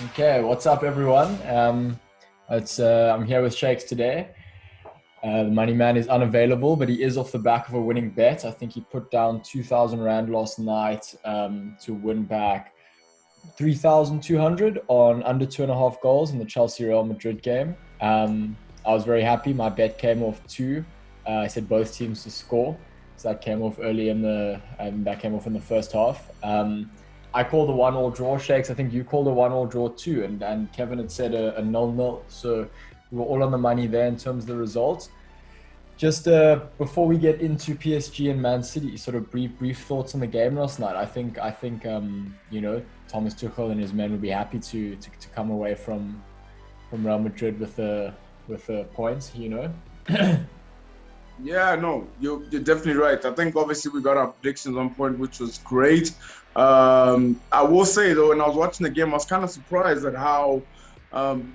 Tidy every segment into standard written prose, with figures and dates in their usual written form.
Okay, what's up, everyone? I'm here with Shakes today. The money man is unavailable, but he is off the back of a winning bet. I think he put down 2,000 Rand last night to win back 3,200 on under 2.5 goals in the Chelsea Real Madrid game. I was very happy. My bet came off two. I said both teams to score, so that came off early that came off in the first half. I called a 1-1 draw, Shakes. I think you called a 1-1 draw too, and Kevin had said a 0-0. So we were all on the money there in terms of the results. Just before we get into PSG and Man City, sort of brief thoughts on the game last night. I think Thomas Tuchel and his men will be happy to come away from Real Madrid with the points. Yeah, no, you're definitely right. I think obviously we got our predictions on point, which was great. I will say though, when I was watching the game, I was kind of surprised at how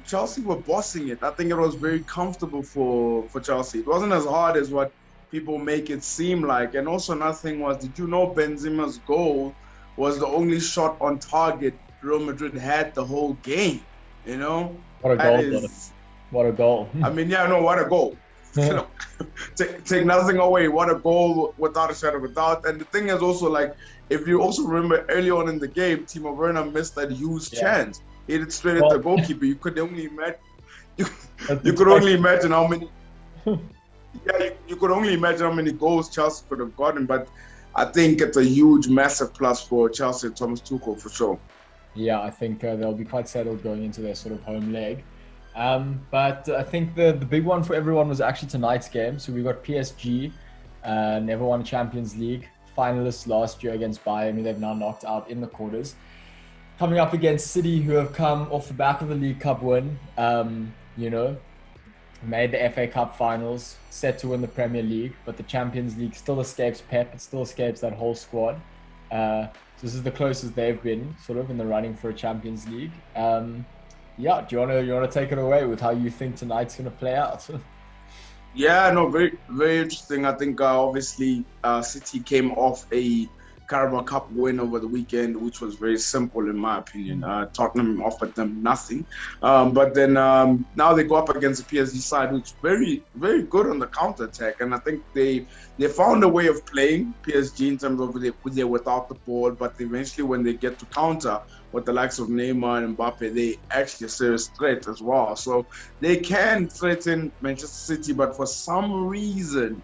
Chelsea were bossing it. I think it was very comfortable for Chelsea. It wasn't as hard as what people make it seem like. And also another thing was, did you know Benzema's goal was the only shot on target Real Madrid had the whole game? You know, what a goal! What a goal! I mean, yeah, no, what a goal! Take nothing away. What a goal, without a shadow of a doubt. And the thing is also, like, if you also remember early on in the game, Timo Werner missed that huge chance. He hit it straight at the goalkeeper. You could only imagine. You could only imagine how many. You could only imagine how many goals Chelsea could have gotten. But I think it's a huge, massive plus for Chelsea and Thomas Tuchel for sure. Yeah, I think they'll be quite settled going into their sort of home leg. But I think the big one for everyone was actually tonight's game. So we got PSG, never won Champions League, finalists last year against Bayern, who they've now knocked out in the quarters. Coming up against City, who have come off the back of the League Cup win, made the FA Cup finals, set to win the Premier League, but the Champions League still escapes Pep, it still escapes that whole squad. So this is the closest they've been, sort of, in the running for a Champions League. Yeah, do you want to take it away with how you think tonight's going to play out? Yeah, no, very, very interesting. I think obviously City came off a Carabao Cup win over the weekend, which was very simple in my opinion. Tottenham offered them nothing, but then now they go up against the PSG side, which is very, very good on the counter attack. And I think they found a way of playing PSG in terms of they're without the ball, but eventually when they get to counter with the likes of Neymar and Mbappe, they actually a serious threat as well. So they can threaten Manchester City, but for some reason,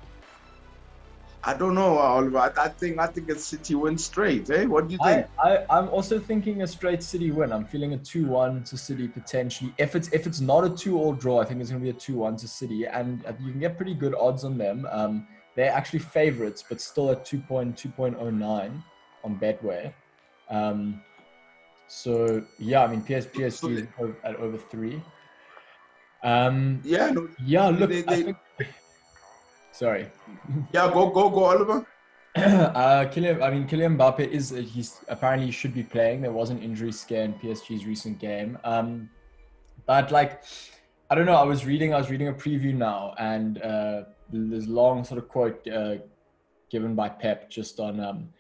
I don't know, Oliver. I think it's City win straight. What do you think? I'm also thinking a straight City win. I'm feeling a 2-1 to City potentially. If it's not a 2-2 draw, I think it's going to be a 2-1 to City, and you can get pretty good odds on them. They're actually favourites, but still at 2.09 on Betway. So yeah, I mean PSG is at over 3. I think. Sorry. Yeah, go, Oliver. Kylian Mbappe he's apparently should be playing. There was an injury scare in PSG's recent game. But like, I don't know. I was reading a preview now, and there's a long sort of quote given by Pep just on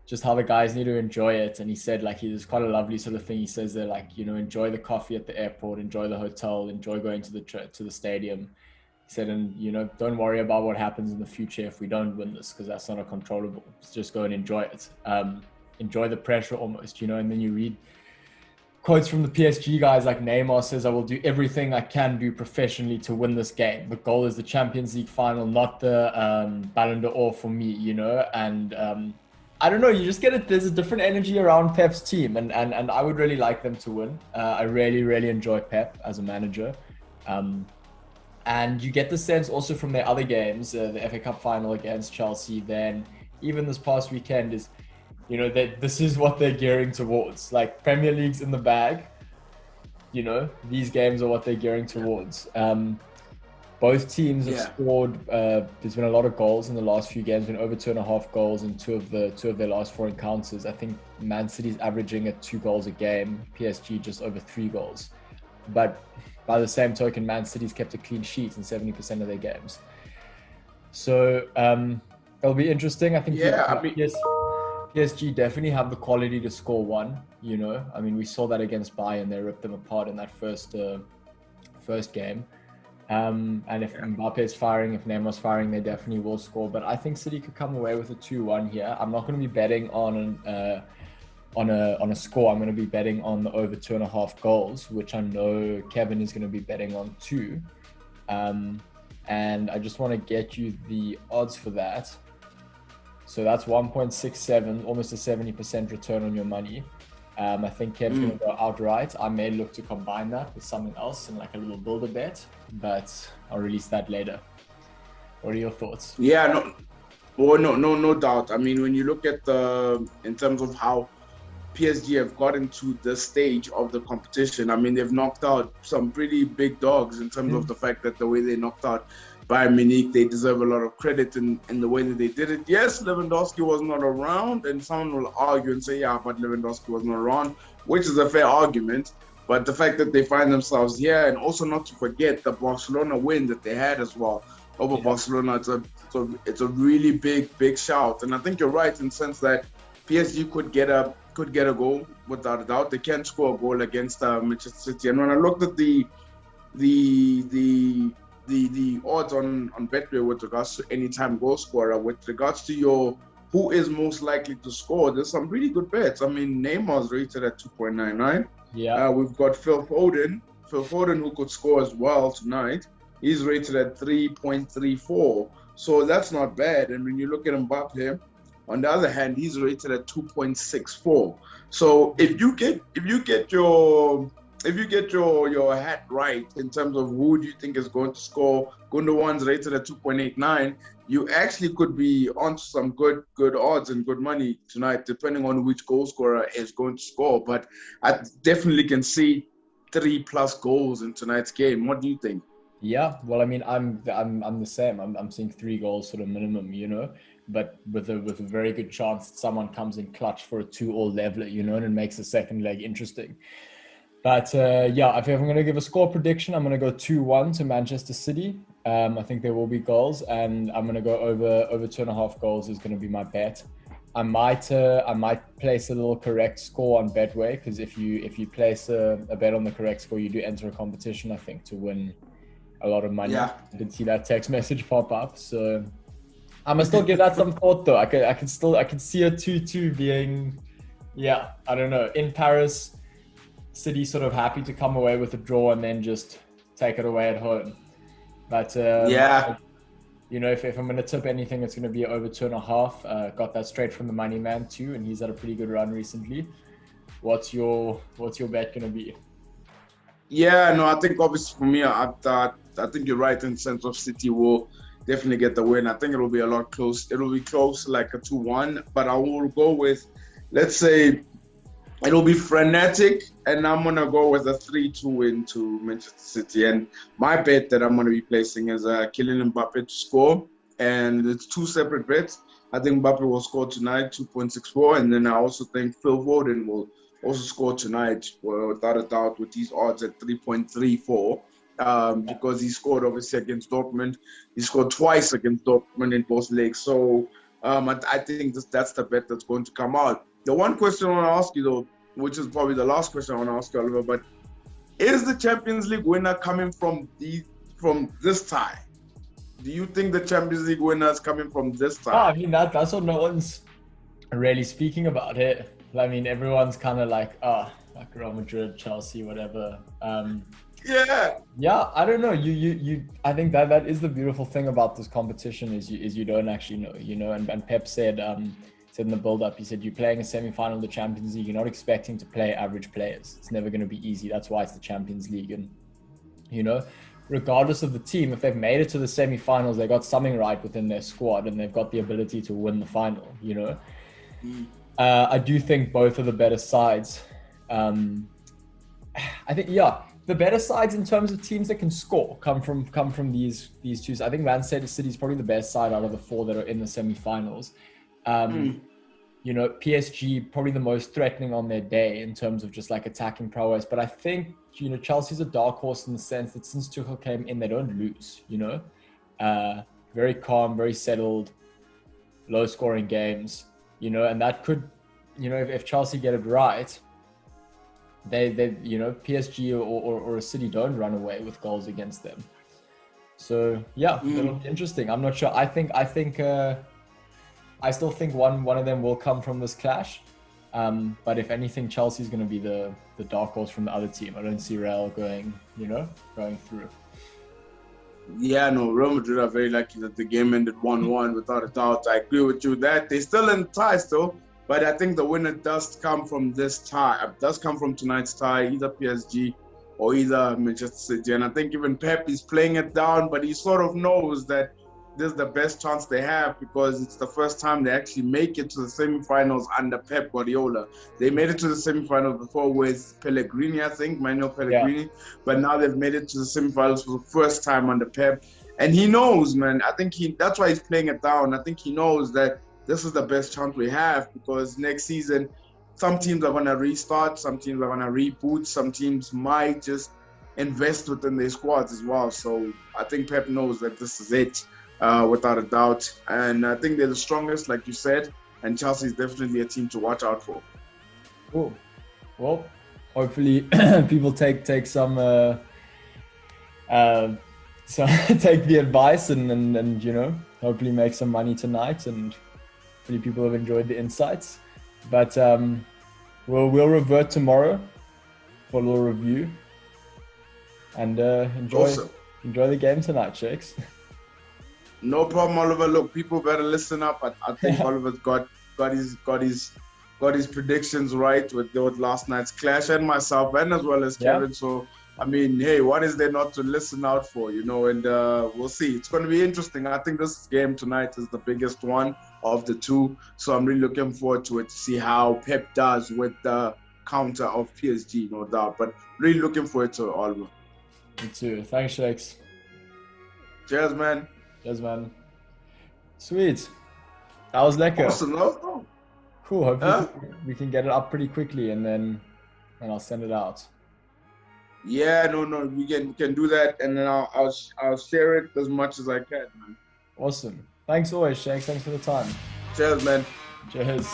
just how the guys need to enjoy it. And he said, like, there's quite a lovely sort of thing. He says they're like, enjoy the coffee at the airport, enjoy the hotel, enjoy going to the stadium. He said, and don't worry about what happens in the future if we don't win this, because that's not controllable. Just go and enjoy it. Enjoy the pressure almost, and then you read quotes from the PSG guys, like Neymar says, I will do everything I can do professionally to win this game. The goal is the Champions League final, not the Ballon d'Or for me, and I don't know, you just get it. There's a different energy around Pep's team, and I would really like them to win. I really, really enjoy Pep as a manager. And you get the sense also from their other games, the FA Cup final against Chelsea, then even this past weekend is, that this is what they're gearing towards. Like, Premier League's in the bag, these games are what they're gearing towards. Both teams have scored, there's been a lot of goals in the last few games, been over 2.5 goals in two of their last 4 encounters. I think Man City's averaging at 2 goals a game, PSG just over 3 goals. But by the same token, Man City's kept a clean sheet in 70% of their games. So it'll be interesting. I think PSG definitely have the quality to score one. You know, I mean, we saw that against Bayern; they ripped them apart in that first game. And if Mbappe's firing, if Neymar's firing, they definitely will score. But I think City could come away with a 2-1 here. I'm not going to be betting on a score. I'm going to be betting on the over 2.5 goals, which I know Kevin is going to be betting on too. And I just want to get you the odds for that. So that's 1.67, almost a 70% return on your money. I think Kev's going to go outright. I may look to combine that with something else and like a little builder bet, but I'll release that later. What are your thoughts? Yeah, no doubt. I mean, when you look at in terms of how PSG have gotten to this stage of the competition, I mean, they've knocked out some pretty big dogs in terms of the fact that the way they knocked out Bayern Munich, they deserve a lot of credit in the way that they did it. Yes, Lewandowski was not around, and someone will argue and say, yeah, but Lewandowski was not around, which is a fair argument. But the fact that they find themselves here, and also not to forget the Barcelona win that they had as well over Barcelona, it's a really big shout. And I think you're right in the sense that PSG could get a goal without a doubt. They can score a goal against Manchester City. And when I looked at the odds on Betway with regards to anytime goal scorer, with regards to who is most likely to score, there's some really good bets. I mean, Neymar's rated at 2.99. Yeah. We've got Phil Foden who could score as well tonight. He's rated at 3.34. So that's not bad. And when you look at Mbappe, on the other hand, he's rated at 2.64. So if you get your hat right in terms of who do you think is going to score, Gundogan's rated at 2.89, you actually could be onto some good odds and good money tonight, depending on which goal scorer is going to score. But I definitely can see 3+ goals in tonight's game. What do you think? Yeah, well, I mean, I'm the same. I'm seeing 3 goals sort of minimum, you know, but with a very good chance that someone comes in clutch for a 2-2 leveler, you know, and it makes the second leg interesting. But yeah, if I'm going to give a score prediction, I'm going to go 2-1 to Manchester City. I think there will be goals, and I'm going to go over 2.5 goals is going to be my bet. I might place a little correct score on Betway, because if you place a bet on the correct score, you do enter a competition, I think, to win a lot of money. Yeah. I did see that text message pop up, so I'm gonna still give that some thought though. I can see a 2-2 being, yeah, I don't know, in Paris. City sort of happy to come away with a draw and then just take it away at home. But yeah, you know, if I'm going to tip anything, it's going to be over 2.5. Got that straight from the money man too, and he's had a pretty good run recently. What's your bet going to be? Yeah, no, I think obviously for me, I think you're right in the sense of City will definitely get the win. I think it'll be a lot close. It'll be close, like a 2-1, but I will go with, let's say, it'll be frenetic, and I'm going to go with a 3-2 win to Manchester City. And my bet that I'm going to be placing is Kylian Mbappe to score. And it's 2 separate bets. I think Mbappe will score tonight, 2.64. And then I also think Phil Foden will also score tonight, without a doubt, with these odds at 3.34. Because he scored obviously against Dortmund. He scored twice against Dortmund in both legs. So I think that's the bet that's going to come out. The one question I want to ask you, though, which is probably the last question I want to ask you, Oliver, but is the Champions League winner coming from this tie? Do you think the Champions League winner is coming from this tie? I mean, that's what no one's really speaking about it. I mean, everyone's kind of like Real Madrid, Chelsea, whatever. Yeah, I don't know. I think that is the beautiful thing about this competition is you don't actually know, you know. And Pep said in the build-up, he said, you're playing a semi-final of the Champions League, you're not expecting to play average players. It's never going to be easy. That's why it's the Champions League. And, you know, regardless of the team, if they've made it to the semi-finals, they got something right within their squad and they've got the ability to win the final, you know. I do think both of the better sides. I think, yeah, the better sides in terms of teams that can score come from these two. I think Manchester City is probably the best side out of the 4 that are in the semi-finals. You know, PSG probably the most threatening on their day in terms of just like attacking prowess. But I think, you know, Chelsea's a dark horse in the sense that since Tuchel came in, they don't lose, you know. Very calm, very settled, low scoring games. you know, and that could, you know, if Chelsea get it right, they you know, PSG or a City don't run away with goals against them. So yeah, it'll be interesting. I'm not sure. I still think one of them will come from this clash. But if anything, Chelsea's going to be the dark horse from the other team. I don't see Real going through. Yeah, no, Real Madrid are very lucky that the game ended 1-1 without a doubt. I agree with you that they're still in ties though, but I think the winner does come from this tie. It does come from tonight's tie, either PSG or either Manchester City. And I think even Pep is playing it down, but he sort of knows that this is the best chance they have because it's the first time they actually make it to the semifinals under Pep Guardiola. They made it to the semifinals before with Pellegrini, I think, Manuel Pellegrini, yeah. But now they've made it to the semifinals for the first time under Pep. And he knows, man, I think that's why he's playing it down. I think he knows that this is the best chance we have because next season, some teams are going to restart, some teams are going to reboot, some teams might just invest within their squads as well. So I think Pep knows that this is it. Without a doubt. And I think they're the strongest, like you said, and Chelsea is definitely a team to watch out for. Cool. Well, hopefully people take some take the advice and you know, hopefully make some money tonight, and hopefully people have enjoyed the insights. But we'll revert tomorrow for a little review, and enjoy the game tonight, Shakes. No problem, Oliver. Look, people better listen up. I think Oliver's got his predictions right with last night's clash, and myself, and as well as Kevin. So, I mean, hey, what is there not to listen out for, you know? And we'll see. It's going to be interesting. I think this game tonight is the biggest one of the two. So I'm really looking forward to it to see how Pep does with the counter of PSG, no doubt. But really looking forward to it, Oliver. Me too. Thanks, Shakes. Cheers, man. Cheers, man. Sweet. That was lekker. Awesome. No? Cool. Hopefully we can get it up pretty quickly, and then I'll send it out. Yeah, no, we can do that, and then I'll share it as much as I can, man. Awesome. Thanks always, Shakes. Thanks for the time. Cheers, man. Cheers.